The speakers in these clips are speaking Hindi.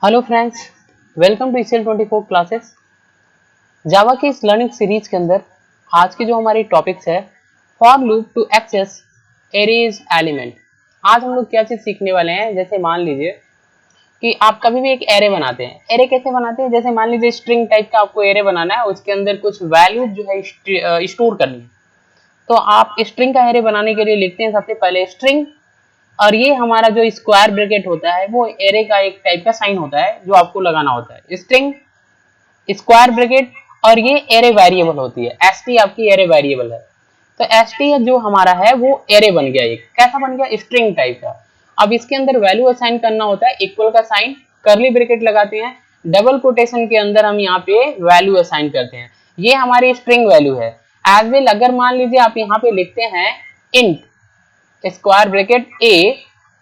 Hello friends, welcome to ECL 24 classes. Java की इस लर्निंग सीरीज के अंदर आज की जो हमारी टॉपिक्स है for loop to access arrays element. आज हम लोग क्या चीज़ सीखने वाले हैं, जैसे मान लीजिए कि आप कभी भी एक एरे बनाते हैं। एरे कैसे बनाते हैं? जैसे मान लीजिए स्ट्रिंग टाइप का आपको एरे बनाना है, उसके अंदर कुछ वैल्यू जो है स्टोर करनी है। तो आप स्ट्रिंग का एरे बनाने के लिए लिखते हैं सबसे पहले स्ट्रिंग, और ये हमारा जो स्क्वायर ब्रैकेट होता है वो एरे का एक टाइप का साइन होता है जो आपको लगाना होता है। स्ट्रिंग, स्क्वायर ब्रैकेट, और ये एरे वेरिएबल होती है। st आपकी एरे वेरिएबल है। तो st जो हमारा है वो एरे बन गया। एक कैसा बन गया? स्ट्रिंग टाइप का। अब इसके अंदर वैल्यू असाइन करना होता है, इक्वल का साइन, करली ब्रैकेट लगाते हैं, डबल कोटेशन के अंदर हम यहाँ पे वैल्यू असाइन करते हैं। ये हमारी स्ट्रिंग वैल्यू है। एज वेल अगर मान लीजिए आप यहाँ पे लिखते हैं इंट स्क्वायर ब्रैकेट a,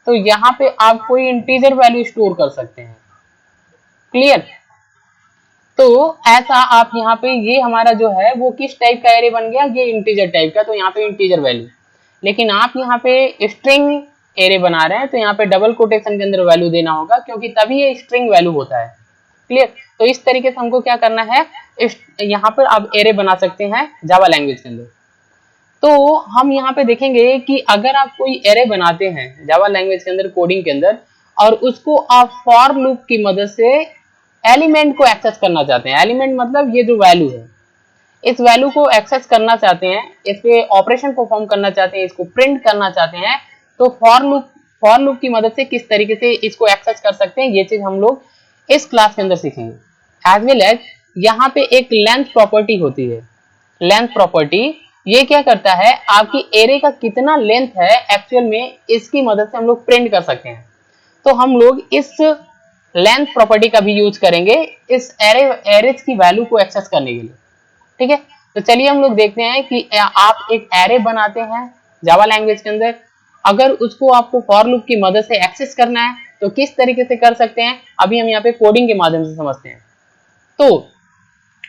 तो यहाँ पे आप कोई इंटीजर वैल्यू स्टोर कर सकते हैं। क्लियर? तो ऐसा आप यहाँ पे, ये हमारा जो है वो किस टाइप का एरे बन गया? ये इंटीजर टाइप का, तो यहाँ पे इंटीजर वैल्यू। लेकिन आप यहाँ पे स्ट्रिंग एरे बना रहे हैं तो यहाँ पे डबल कोटेशन के अंदर वैल्यू देना होगा, क्योंकि तभी ये स्ट्रिंग वैल्यू होता है। क्लियर? तो इस तरीके से हमको क्या करना है, यहाँ पर आप एरे बना सकते हैं जावा लैंग्वेज के अंदर। तो हम यहाँ पे देखेंगे कि अगर आप कोई एरे बनाते हैं जावा लैंग्वेज के अंदर, कोडिंग के अंदर, और उसको आप फॉर लूप की मदद से एलिमेंट को एक्सेस करना चाहते हैं। एलिमेंट मतलब ये जो वैल्यू है, इस वैल्यू को एक्सेस करना चाहते हैं, इस पे ऑपरेशन परफॉर्म करना चाहते हैं, इसको प्रिंट करना चाहते हैं, तो फॉर लूप की मदद से किस तरीके से इसको एक्सेस कर सकते हैं, ये चीज हम लोग इस क्लास के अंदर सीखेंगे। एज वेल एज यहाँ पे एक लेंथ प्रॉपर्टी होती है। लेंथ प्रॉपर्टी ये क्या करता है, आपकी एरे का कितना लेंथ है एक्चुअल में, इसकी मदद से हम लोग प्रिंट कर सकते हैं। तो हम लोग इस लेंथ प्रॉपर्टी का भी यूज करेंगे इस एरेज की वैल्यू को एक्सेस करने के लिए। ठीक है, तो चलिए हम लोग देखते हैं कि आप एक एरे बनाते हैं जावा लैंग्वेज के अंदर, अगर उसको आपको फॉर लूप की मदद से एक्सेस करना है तो किस तरीके से कर सकते हैं, अभी हम यहाँ पे कोडिंग के माध्यम से समझते हैं। तो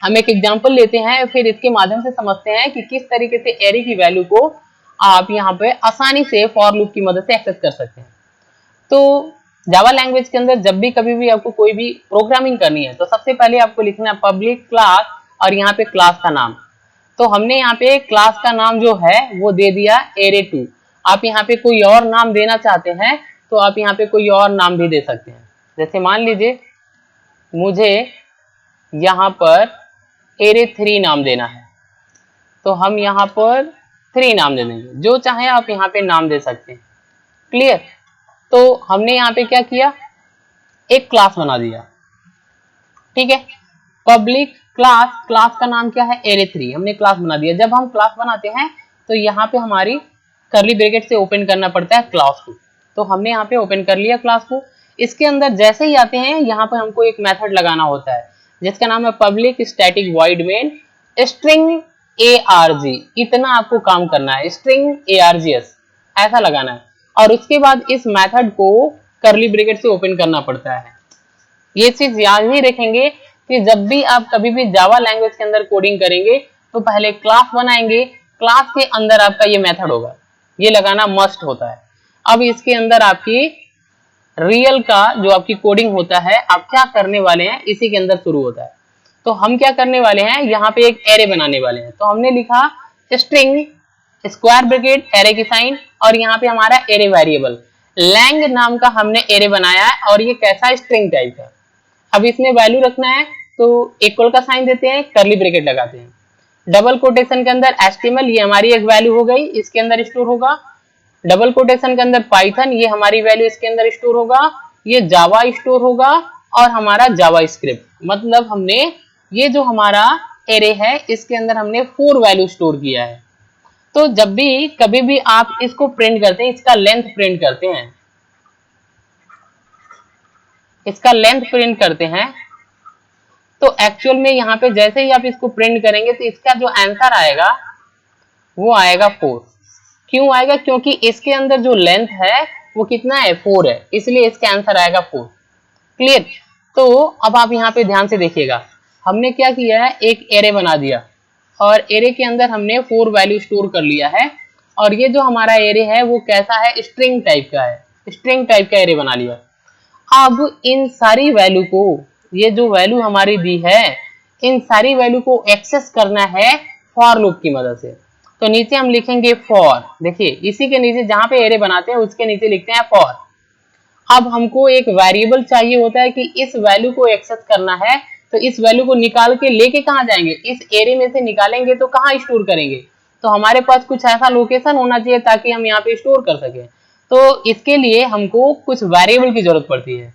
हम एक एग्जांपल लेते हैं, फिर इसके माध्यम से समझते हैं कि किस तरीके से एरे की वैल्यू को आप यहाँ पे आसानी से फॉर लूप की मदद से एक्सेस कर सकते हैं। तो जावा लैंग्वेज के अंदर जब भी कभी भी आपको कोई भी प्रोग्रामिंग करनी है तो सबसे पहले आपको लिखना है पब्लिक क्लास और यहाँ पे क्लास का नाम। तो हमने यहाँ पे क्लास का नाम जो है वो दे दिया एरे2। आप यहाँ पे कोई और नाम देना चाहते हैं तो आप यहाँ पे कोई और नाम भी दे सकते हैं। जैसे मान लीजिए मुझे यहाँ पर एरे3 नाम देना है, तो हम यहाँ पर 3 नाम दे देंगे। जो चाहे आप यहाँ पे नाम दे सकते हैं। क्लियर? तो हमने यहाँ पे क्या किया, एक क्लास बना दिया। ठीक है, पब्लिक क्लास, क्लास का नाम क्या है? एरे3। हमने क्लास बना दिया। जब हम क्लास बनाते हैं तो यहाँ पे हमारी करली ब्रैकेट से ओपन करना पड़ता है क्लास को। तो हमने यहाँ पे ओपन कर लिया क्लास को। इसके अंदर जैसे ही आते हैं यहाँ पे हमको एक मेथड लगाना होता है जिसका नाम है public static void main string arg। इतना आपको काम करना है, स्ट्रिंग args ऐसा लगाना है, और उसके बाद इस मेथड को करली ब्रैकेट से ओपन करना पड़ता है। ये चीज याद ही रखेंगे कि जब भी आप कभी भी जावा लैंग्वेज के अंदर कोडिंग करेंगे तो पहले क्लास बनाएंगे, क्लास के अंदर आपका ये मेथड होगा, ये लगाना मस्ट होता है। अब इसके अंदर आपकी रियल का जो आपकी कोडिंग होता है, आप क्या करने वाले हैं इसी के अंदर शुरू होता है। तो हम क्या करने वाले हैं, यहाँ पे एक एरे बनाने वाले हैं। तो हमने लिखा स्ट्रिंग स्क्वायर ब्रैकेट एरे की साइन, और यहाँ पे हमारा एरे वेरिएबल लैंग नाम का हमने एरे बनाया है, और ये कैसा स्ट्रिंग टाइप का। अब इसमें वैल्यू रखना है तो इक्वल का साइन देते हैं, करली ब्रैकेट लगाते हैं, डबल कोटेशन के अंदर HTML, ये हमारी एक वैल्यू हो गई, इसके अंदर स्टोर होगा। डबल कोटेशन के अंदर पाइथन, ये हमारी वैल्यू इसके अंदर स्टोर होगा। ये जावा स्टोर होगा, और हमारा जावा स्क्रिप्ट, मतलब हमने ये जो हमारा एरे है इसके अंदर हमने 4 वैल्यू स्टोर किया है। तो जब भी कभी भी आप इसको प्रिंट करते हैं, इसका लेंथ प्रिंट करते हैं, इसका लेंथ प्रिंट करते हैं, तो एक्चुअल में यहाँ पे जैसे ही आप इसको प्रिंट करेंगे तो इसका जो आंसर आएगा वो आएगा 4। क्यों आएगा? क्योंकि इसके अंदर जो लेंथ है वो कितना है? 4 है, इसलिए इसका आंसर आएगा 4। क्लियर? तो अब आप यहाँ पे ध्यान से देखिएगा, हमने क्या किया है, एक एरे बना दिया, और एरे के अंदर हमने 4 वैल्यू स्टोर कर लिया है, और ये जो हमारा एरे है वो कैसा है? स्ट्रिंग टाइप का है, स्ट्रिंग टाइप का एरे बना लिया। अब इन सारी वैल्यू को, ये जो वैल्यू हमारी दी है, इन सारी वैल्यू को एक्सेस करना है फॉर लूप की मदद से। तो नीचे हम लिखेंगे फॉर, देखिए इसी के नीचे जहां पे एरे बनाते हैं उसके नीचे लिखते हैं फॉर। अब हमको एक वेरिएबल चाहिए होता है कि इस वैल्यू को एक्सेस करना है, तो इस वैल्यू को निकाल के लेके कहाँ जाएंगे, इस एरे में से निकालेंगे तो कहाँ स्टोर करेंगे, तो हमारे पास कुछ ऐसा लोकेशन होना चाहिए ताकि हम यहाँ पे स्टोर कर सकें। तो इसके लिए हमको कुछ वेरिएबल की जरूरत पड़ती है।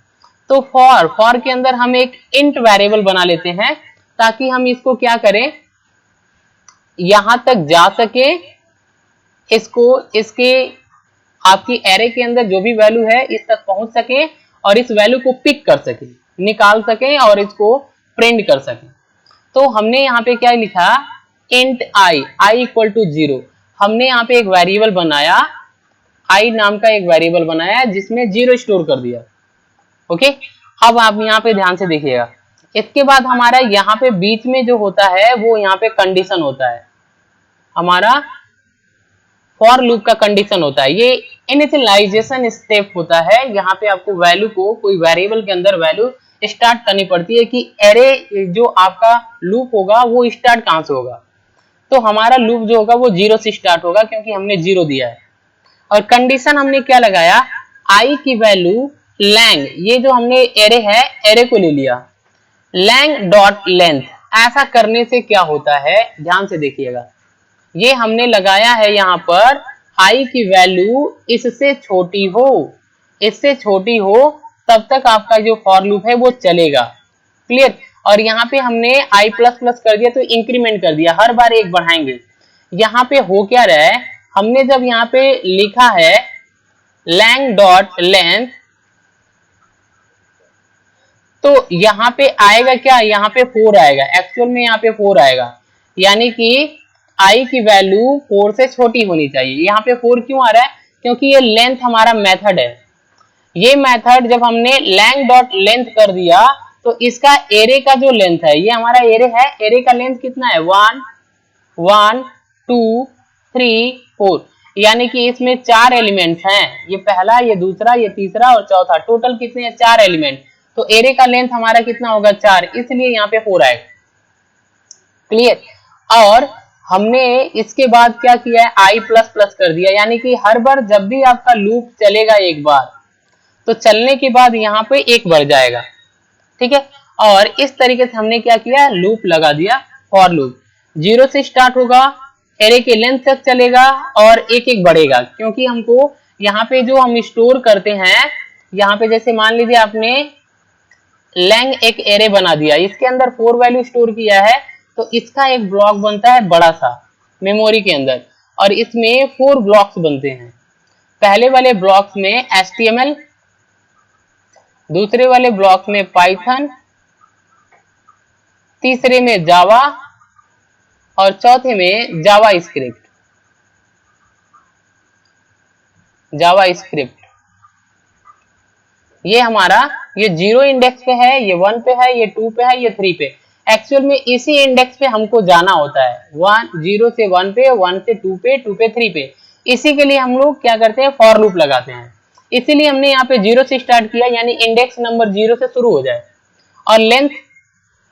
तो फॉर के अंदर हम एक इंट वेरिएबल बना लेते हैं ताकि हम इसको क्या करें, यहां तक जा सके, इसको इसके आपकी एरे के अंदर जो भी वैल्यू है इस तक पहुंच सके और इस वैल्यू को पिक कर सके, निकाल सके और इसको प्रिंट कर सके। तो हमने यहाँ पे क्या लिखा, इंट आई इक्वल टू 0। हमने यहाँ पे एक वेरिएबल बनाया, आई नाम का एक वेरिएबल बनाया जिसमें 0 स्टोर कर दिया। ओके, अब आप यहाँ पे ध्यान से देखिएगा। इसके बाद हमारा यहाँ पे बीच में जो होता है वो यहाँ पे कंडीशन होता है, हमारा फॉर लूप का कंडीशन होता है। ये इनिशियलाइजेशन स्टेप होता है, यहाँ पे आपको वैल्यू को कोई वेरिएबल के अंदर वैल्यू स्टार्ट करनी पड़ती है कि एरे जो आपका लूप होगा वो स्टार्ट कहाँ से होगा। तो हमारा लूप जो होगा वो 0 से स्टार्ट होगा क्योंकि हमने 0 दिया है। और कंडीशन हमने क्या लगाया, आई की वैल्यू लैंग, ये जो हमने एरे है एरे को ले लिया, लैंग डॉट लेंथ। ऐसा करने से क्या होता है, ध्यान से देखिएगा, ये हमने लगाया है यहाँ पर आई की वैल्यू इससे छोटी हो, इससे छोटी हो तब तक आपका जो फॉर लूप है वो चलेगा। क्लियर। और यहाँ पे हमने आई प्लस प्लस कर दिया तो इंक्रीमेंट कर दिया, हर बार एक बढ़ाएंगे। यहाँ पे हो क्या रहा है, हमने जब यहाँ पे लिखा है लैंग डॉट लेंथ, तो यहाँ पे आएगा क्या, यहाँ पे 4 आएगा, एक्चुअल में यहाँ पे 4 आएगा, यानी कि आई की वैल्यू 4 से छोटी होनी चाहिए। यहाँ पे 4 क्यों आ रहा है, क्योंकि ये लेंथ हमारा मेथड है। ये मेथड जब हमने लैंग डॉट लेंथ कर दिया तो इसका एरे का जो लेंथ है, ये हमारा एरे है, एरे का लेंथ कितना है 1 1 2 3 4, यानी कि इसमें 4 एलिमेंट्स हैं, ये पहला, ये दूसरा, ये तीसरा और चौथा, टोटल कितने हैं 4 एलिमेंट। तो एरे का लेंथ हमारा कितना होगा 4, इसलिए यहाँ पे 4 आएगा। क्लियर। और हमने इसके बाद क्या किया है, आई प्लस प्लस कर दिया, यानी कि हर बार जब भी आपका लूप चलेगा एक बार, तो चलने के बाद यहाँ पे 1 बढ़ जाएगा। ठीक है। और इस तरीके से हमने क्या किया, लूप लगा दिया, फॉर लूप 0 से स्टार्ट होगा, एरे के लेंथ तक चलेगा और एक एक बढ़ेगा, क्योंकि हमको यहाँ पे जो हम स्टोर करते हैं, यहाँ पे जैसे मान लीजिए आपने लैंग एक एरे बना दिया, इसके अंदर 4 वैल्यू स्टोर किया है, तो इसका एक ब्लॉक बनता है बड़ा सा मेमोरी के अंदर, और इसमें 4 ब्लॉक्स बनते हैं। पहले वाले ब्लॉक्स में HTML, दूसरे वाले ब्लॉक में पाइथन, तीसरे में जावा और चौथे में जावा स्क्रिप्ट। ये हमारा, ये 0 इंडेक्स पे है, ये 1 पे है, ये 2 पे है, ये 3 पे। एक्चुअल में इसी इंडेक्स पे हमको जाना होता है, 0 से 1 पे, 1 से 2 पे, 2 पे 3 पे। इसी के लिए हम लोग क्या करते हैं, फॉर लूप लगाते हैं। इसीलिए हमने यहाँ पे 0 से स्टार्ट किया, यानी इंडेक्स नंबर 0 से शुरू हो जाए, और लेंथ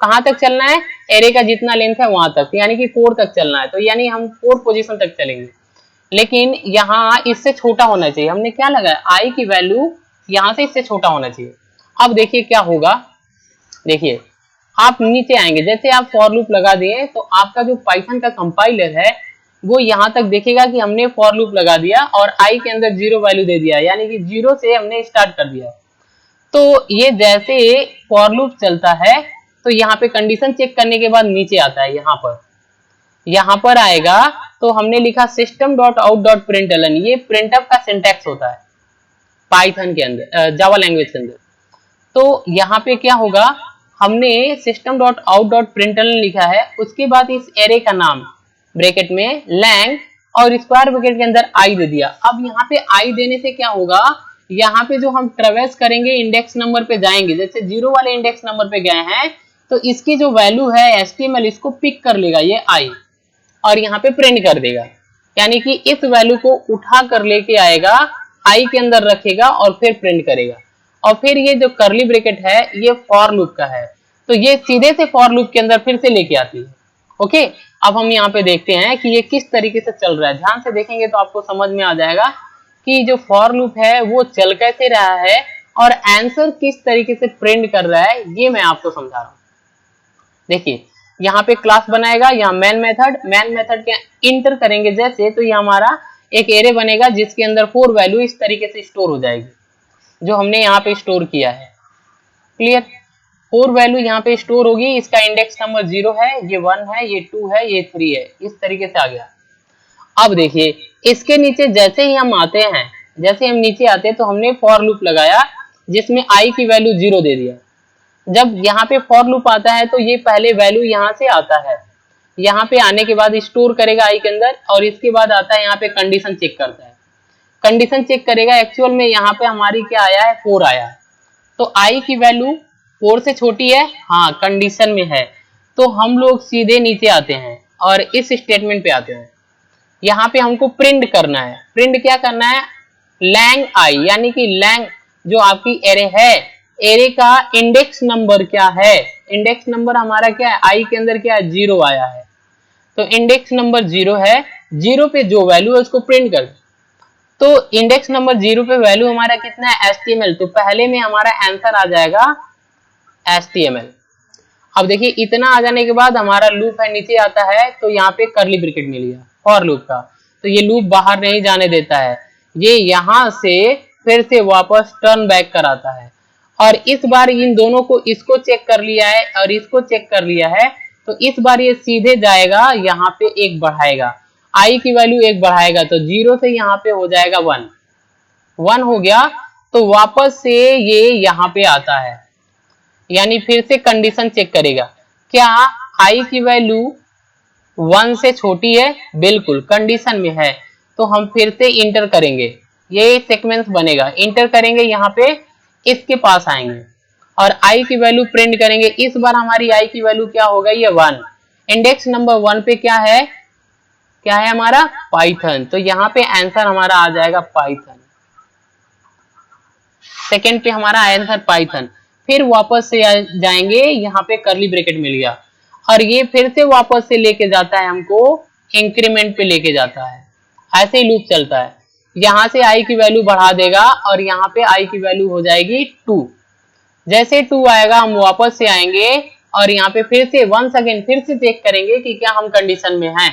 कहाँ तक चलना है, एरे का जितना लेंथ है वहां तक, यानी कि 4 तक चलना है, तो यानी हम 4 पोजीशन तक चलेंगे। लेकिन यहाँ इससे छोटा होना चाहिए, हमने क्या लगाया, आई की वैल्यू यहाँ से इससे छोटा होना चाहिए। अब देखिए क्या होगा, देखिए आप नीचे आएंगे, जैसे आप फॉर लूप लगा दिए तो आपका जो पाइथन का कंपाइलर है वो यहाँ तक देखेगा कि हमने फॉर लूप लगा दिया और आई के अंदर 0 वैल्यू दे दिया, यानी कि 0 से हमने स्टार्ट कर दिया। तो ये जैसे फॉर लूप चलता है तो यहाँ पे कंडीशन चेक करने के बाद नीचे आता है, यहाँ पर आएगा, तो हमने लिखा system.out.println, ये प्रिंटफ का सिंटैक्स होता है पाइथन के अंदर, जावा लैंग्वेज के अंदर। तो यहाँ पे क्या होगा, हमने system.out.println लिखा है, उसके बाद इस एरे का नाम ब्रैकेट में लैंग और स्क्वायर ब्रैकेट के अंदर आई दे दिया। अब यहाँ पे आई देने से क्या होगा, यहाँ पे जो हम ट्रेवर्स करेंगे इंडेक्स नंबर पे जाएंगे, जैसे 0 वाले इंडेक्स नंबर पे गए हैं तो इसकी जो वैल्यू है HTML इसको पिक कर लेगा ये आई, और यहाँ पे प्रिंट कर देगा, यानी कि इस वैल्यू को उठा कर लेके आएगा, आई के अंदर रखेगा और फिर प्रिंट करेगा। और फिर ये जो कर्ली ब्रैकेट है ये फॉर लूप का है, तो ये सीधे से फॉर लूप के अंदर फिर से लेके आती है। ओके, अब हम यहाँ पे देखते हैं कि ये किस तरीके से चल रहा है। ध्यान से देखेंगे तो आपको समझ में आ जाएगा कि जो फॉर लूप है वो चल कैसे रहा है और आंसर किस तरीके से प्रिंट कर रहा है, ये मैं आपको समझा रहा हूँ। देखिए यहाँ पे क्लास बनाएगा, यहाँ मेन मेथड के इंटर करेंगे जैसे, तो ये हमारा एक एरे बनेगा जिसके अंदर 4 वैल्यू इस तरीके से स्टोर हो जाएगी जो हमने यहाँ पे स्टोर किया है। क्लियर, 4 वैल्यू यहाँ पे स्टोर होगी, इसका इंडेक्स नंबर 0 है, ये 1 है, ये 2 है, ये 3 है, इस तरीके से आ गया। अब देखिए इसके नीचे जैसे ही हम आते हैं, जैसे हम नीचे आते हैं तो हमने फॉर लूप लगाया जिसमें आई की वैल्यू 0 दे दिया। जब यहाँ पे फॉर लूप आता है तो ये पहले वैल्यू यहाँ से आता है, यहाँ पे आने के बाद स्टोर करेगा आई के अंदर, और इसके बाद आता है यहाँ पे कंडीशन चेक करता है, कंडीशन चेक करेगा एक्चुअल में यहाँ पे हमारी क्या आया है, 4 आया, तो आई की वैल्यू 4 से छोटी है, हाँ कंडीशन में है, तो हम लोग सीधे नीचे आते हैं और इस स्टेटमेंट पे आते हैं। यहाँ पे हमको प्रिंट करना है, प्रिंट क्या करना है, लैंग आई, यानी कि लैंग जो आपकी एरे है, एरे का इंडेक्स नंबर क्या है, इंडेक्स नंबर हमारा क्या है, आई के अंदर क्या है, 0 आया है, तो इंडेक्स नंबर 0 है, 0 पे जो वैल्यू है उसको प्रिंट कर। तो इंडेक्स नंबर 0 पे वैल्यू हमारा कितना है, HTML, तो पहले में हमारा आंसर आ जाएगा HTML। अब देखिए इतना आ जाने के बाद हमारा लूप है नीचे आता है, तो यहाँ पे कर्ली ब्रैकेट मिल गया फॉर लूप का, तो ये लूप बाहर नहीं जाने देता है, ये यहाँ से फिर से वापस टर्न बैक कराता है, और इस बार इन दोनों को, इसको चेक कर लिया है और इसको चेक कर लिया है, तो इस बार ये सीधे जाएगा यहाँ पे 1 बढ़ाएगा, आई की वैल्यू 1 बढ़ाएगा, तो 0 से यहाँ पे हो जाएगा 1 हो गया, तो वापस से ये यहाँ पे आता है, यानी फिर से कंडीशन चेक करेगा, क्या आई की वैल्यू 1 से छोटी है, बिल्कुल कंडीशन में है, तो हम फिर से इंटर करेंगे, ये सीक्वेंस बनेगा, इंटर करेंगे यहाँ पे, इसके पास आएंगे और आई की वैल्यू प्रिंट करेंगे। इस बार हमारी आई की वैल्यू क्या हो गई है, 1, इंडेक्स नंबर 1 पे क्या है हमारा, पाइथन, तो यहाँ पे आंसर हमारा आ जाएगा पाइथन, सेकेंड पे हमारा आंसर पाइथन। फिर वापस से जाएंगे, यहाँ पे कर्ली ब्रैकेट मिल गया, और ये फिर से वापस से लेके जाता है हमको इंक्रीमेंट पे लेके जाता है, ऐसे ही लूप चलता है, यहाँ से आई की वैल्यू बढ़ा देगा और यहाँ पे आई की वैल्यू हो जाएगी 2, जैसे 2 आएगा हम वापस से आएंगे और यहाँ पे फिर से वंस अगेन फिर से चेक करेंगे कि क्या हम कंडीशन में हैं,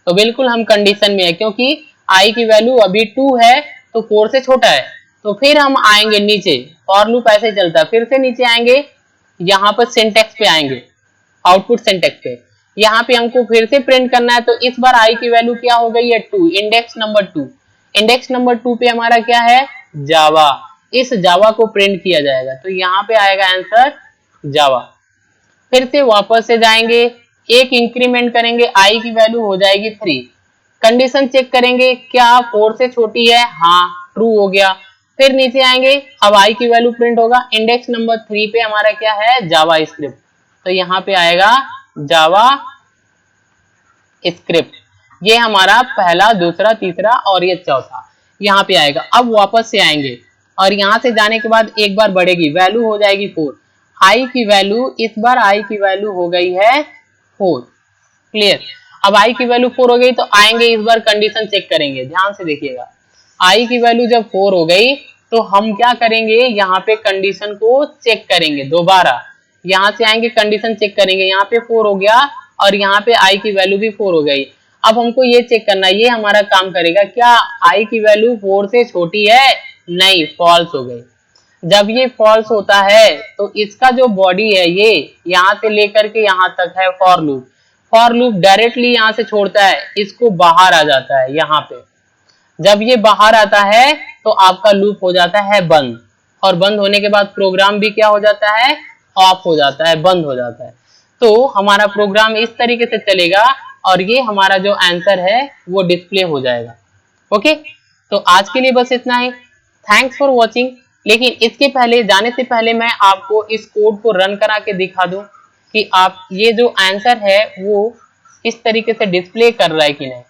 तो बिल्कुल हम कंडीशन में है, क्योंकि आई की वैल्यू अभी 2 है तो 4 से छोटा है, तो फिर हम आएंगे नीचे, फॉर लूप ऐसे चलता है, फिर से नीचे आएंगे, यहाँ पर सिंटेक्स पे आएंगे, आउटपुट सिंटेक्स पे, यहाँ पे हमको फिर से प्रिंट करना है, तो इस बार आई की वैल्यू क्या हो गई है, 2, इंडेक्स नंबर 2, इंडेक्स नंबर 2 पे हमारा क्या है, जावा, इस जावा को प्रिंट किया जाएगा, तो यहाँ पे आएगा आंसर जावा। फिर से वापस से जाएंगे, एक इंक्रीमेंट करेंगे, आई की वैल्यू हो जाएगी 3, कंडीशन चेक करेंगे, क्या 4 से छोटी है, हाँ ट्रू हो गया, फिर नीचे आएंगे, अब आई की वैल्यू प्रिंट होगा, इंडेक्स नंबर 3 पे हमारा क्या है, जावा स्क्रिप्ट, तो यहाँ पे आएगा जावा स्क्रिप्ट, ये हमारा पहला, दूसरा, तीसरा और ये चौथा यहाँ पे आएगा। अब वापस से आएंगे और यहाँ से जाने के बाद एक बार बढ़ेगी, वैल्यू हो जाएगी 4, आई की वैल्यू, इस बार आई की वैल्यू हो गई है 4, क्लियर। अब आई की वैल्यू 4 हो गई तो आएंगे, इस बार कंडीशन चेक करेंगे, ध्यान से देखिएगा, आई की वैल्यू जब 4 हो गई तो हम क्या करेंगे, यहाँ पे कंडीशन को चेक करेंगे दोबारा, यहाँ से आएंगे कंडीशन चेक करेंगे, यहाँ पे 4 हो गया और यहाँ पे आई की वैल्यू भी 4 हो गई। अब हमको ये चेक करना है, ये हमारा काम करेगा, क्या आई की वैल्यू 4 से छोटी है, नहीं, फॉल्स हो गई। जब ये फॉल्स होता है तो इसका जो बॉडी है ये यहाँ से लेकर के यहाँ तक है फॉर लूप डायरेक्टली यहाँ से छोड़ता है, इसको बाहर आ जाता है यहाँ पे, जब ये बाहर आता है तो आपका लूप हो जाता है बंद, और बंद होने के बाद प्रोग्राम भी क्या हो जाता है, ऑफ हो जाता है, बंद हो जाता है, तो हमारा प्रोग्राम इस तरीके से चलेगा और ये हमारा जो आंसर है वो डिस्प्ले हो जाएगा। ओके, तो आज के लिए बस इतना ही, थैंक्स फॉर वॉचिंग। लेकिन इसके पहले, जाने से पहले मैं आपको इस कोड को रन करा के दिखा दूं कि आप ये जो आंसर है वो इस तरीके से डिस्प्ले कर रहा है कि नहीं।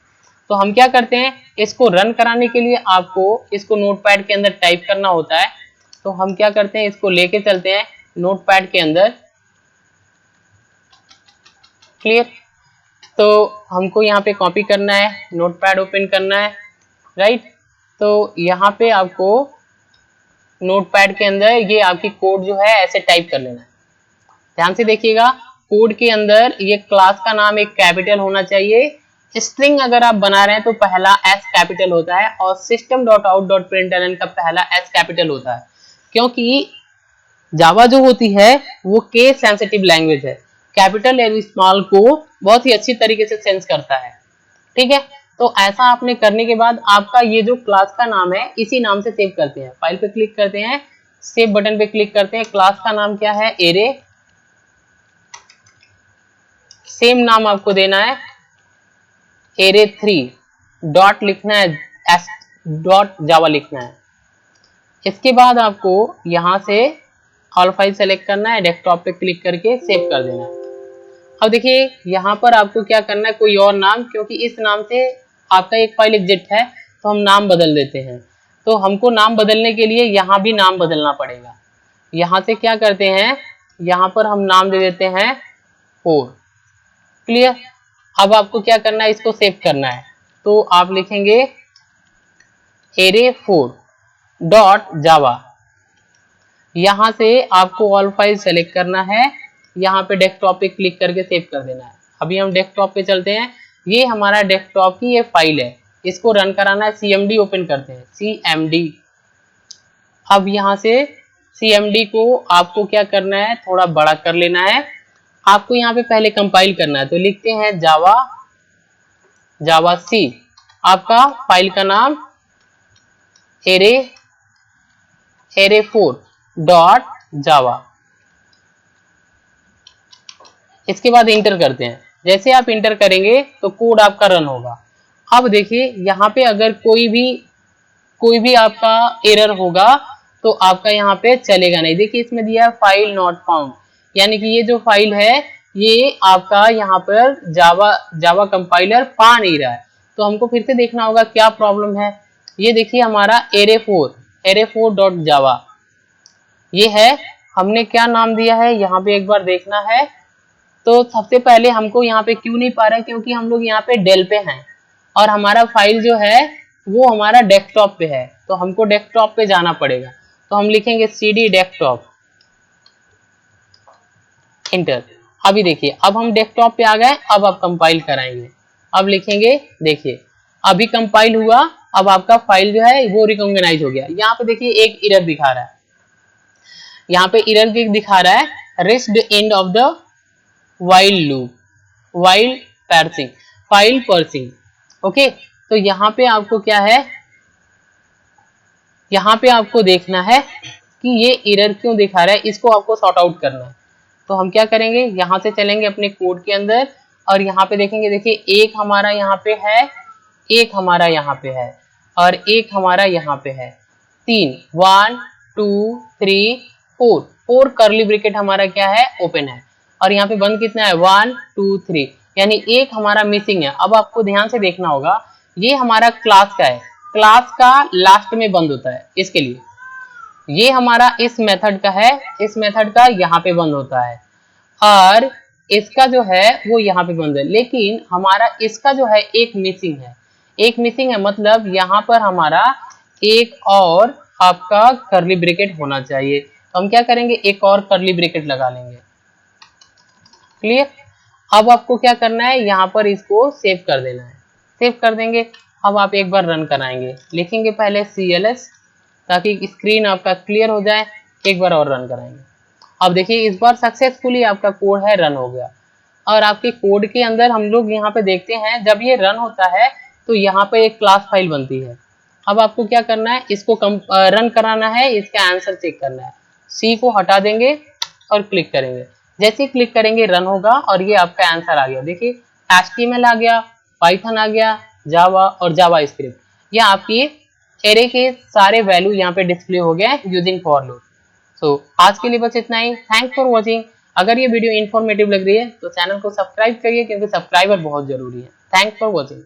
तो हम क्या करते हैं, इसको रन कराने के लिए आपको इसको नोटपैड के अंदर टाइप करना होता है, तो हम क्या करते हैं, इसको लेके चलते हैं नोटपैड के अंदर। क्लियर। तो हमको यहाँ पे कॉपी करना है, नोटपैड ओपन करना है, राइट। तो यहाँ पे आपको नोटपैड के अंदर ये आपकी कोड जो है ऐसे टाइप कर लेना है। ध्यान से देखिएगा, कोड के अंदर ये क्लास का नाम एक कैपिटल होना चाहिए। स्ट्रिंग अगर आप बना रहे हैं तो पहला एस कैपिटल होता है, और system.out.println का पहला एस कैपिटल होता है, क्योंकि जावा जो होती है वो केस सेंसिटिव लैंग्वेज है। कैपिटल और स्मॉल को बहुत ही अच्छी तरीके से सेंस करता है, ठीक है। तो ऐसा आपने करने के बाद आपका ये जो क्लास का नाम है इसी नाम से सेव करते हैं। फाइल पे क्लिक करते हैं, सेव बटन पे क्लिक करते हैं। क्लास का नाम क्या है, एरे। सेम नाम आपको देना है array3 डॉट लिखना है, एस डॉट जावा लिखना है। इसके बाद आपको यहाँ से ऑल फाइल सेलेक्ट करना है, डेस्कटॉप पे क्लिक करके सेव कर देना है। अब देखिए यहाँ पर आपको क्या करना है, कोई और नाम, क्योंकि इस नाम से आपका एक फाइल एग्जिट है तो हम नाम बदल देते हैं। तो हमको नाम बदलने के लिए यहाँ भी नाम बदलना पड़ेगा। यहाँ से क्या करते हैं, यहाँ पर हम नाम दे देते हैं 4। क्लियर। अब आपको क्या करना है, इसको सेव करना है। तो आप लिखेंगे array4 डॉट जावा। यहाँ से आपको ऑल फाइल सेलेक्ट करना है, यहाँ पे डेस्कटॉप पे क्लिक करके सेव कर देना है। अभी हम डेस्कटॉप पे चलते हैं। ये हमारा डेस्कटॉप की ये फाइल है, इसको रन कराना है। cmd ओपन करते हैं, cmd। अब यहाँ से cmd को आपको क्या करना है, थोड़ा बड़ा कर लेना है। आपको यहाँ पे पहले कंपाइल करना है, तो लिखते हैं जावा सी। आपका फाइल का नाम array4 डॉट जावा। इसके बाद इंटर करते हैं। जैसे आप इंटर करेंगे तो कोड आपका रन होगा। अब देखिए यहाँ पे अगर कोई भी आपका एरर होगा तो आपका यहाँ पे चलेगा नहीं। देखिए इसमें दिया है फाइल नॉट फाउंड, यानी कि ये जो फाइल है ये आपका यहाँ पर जावा कंपाइलर पा नहीं रहा है। तो हमको फिर से देखना होगा क्या प्रॉब्लम है। ये देखिए हमारा array4 डॉट जावा ये है। हमने क्या नाम दिया है यहाँ पे एक बार देखना है। तो सबसे पहले हमको यहाँ पे क्यों नहीं पा रहा है, क्योंकि हम लोग यहाँ पे डेल पे हैं और हमारा फाइल जो है वो हमारा डेस्कटॉप पे है। तो हमको डेस्कटॉप पे जाना पड़ेगा। तो हम लिखेंगे cd डेस्कटॉप, इंटर। अभी देखिए अब हम डेस्कटॉप पे आ गए। अब आप कंपाइल कराएंगे। अब लिखेंगे, देखिए अभी कंपाइल हुआ। अब आपका फाइल जो है वो रिकॉग्नाइज हो गया। यहाँ पे देखिए एक एरर दिखा रहा है, यहाँ पे एरर दिखा रहा है risked end of the while loop, while parsing, file parsing. Okay. तो यहाँ पे आपको क्या है, यहाँ पे आपको देखना है कि ये एरर क्यों दिखा रहा है, इसको आपको सॉर्ट आउट करना है। तो हम क्या करेंगे, यहाँ से चलेंगे अपने कोड के अंदर और यहाँ पे देखेंगे। देखिए एक हमारा यहाँ पे है, एक हमारा यहाँ पे है और एक हमारा यहाँ पे है। 3 1 2 3 4 कर्ली ब्रैकेट हमारा क्या है, ओपन है। और यहाँ पे बंद कितना है, 1 2 3, यानी एक हमारा मिसिंग है। अब आपको ध्यान से देखना होगा, ये हमारा क्लास का है, क्लास का लास्ट में बंद होता है। इसके लिए ये हमारा इस मेथड का है, इस मेथड का यहाँ पे बंद होता है और इसका जो है वो यहाँ पे बंद है। लेकिन हमारा इसका जो है एक मिसिंग है, एक मिसिंग है, मतलब यहाँ पर हमारा एक और आपका कर्ली ब्रैकेट होना चाहिए। तो हम क्या करेंगे, एक और कर्ली ब्रैकेट लगा लेंगे। क्लियर। अब आपको क्या करना है, यहाँ पर इसको सेव कर देना है। सेव कर देंगे। अब आप एक बार रन कराएंगे, लिखेंगे पहले cls ताकि स्क्रीन आपका क्लियर हो जाए। एक बार और रन कराएंगे। अब देखिए इस बार सक्सेसफुली आपका कोड है रन हो गया। और आपके कोड के अंदर हम लोग यहाँ पे देखते हैं, जब ये रन होता है तो यहाँ पे एक क्लास फाइल बनती है। अब आपको क्या करना है, इसको रन कराना है, इसका आंसर चेक करना है। सी को हटा देंगे और क्लिक करेंगे। जैसे ही क्लिक करेंगे रन होगा और ये आपका आंसर आ गया। देखिए HTML आ गया, पाइथन आ गया, जावा और जावा स्क्रिप्ट। ये आपकी एरे के सारे वैल्यू यहाँ पे डिस्प्ले हो गए यूजिंग फॉर लूप। सो आज के लिए बस इतना ही। Thanks for watching. अगर ये वीडियो इन्फॉर्मेटिव लग रही है तो चैनल को सब्सक्राइब करिए, क्योंकि सब्सक्राइबर बहुत जरूरी है। Thanks for watching.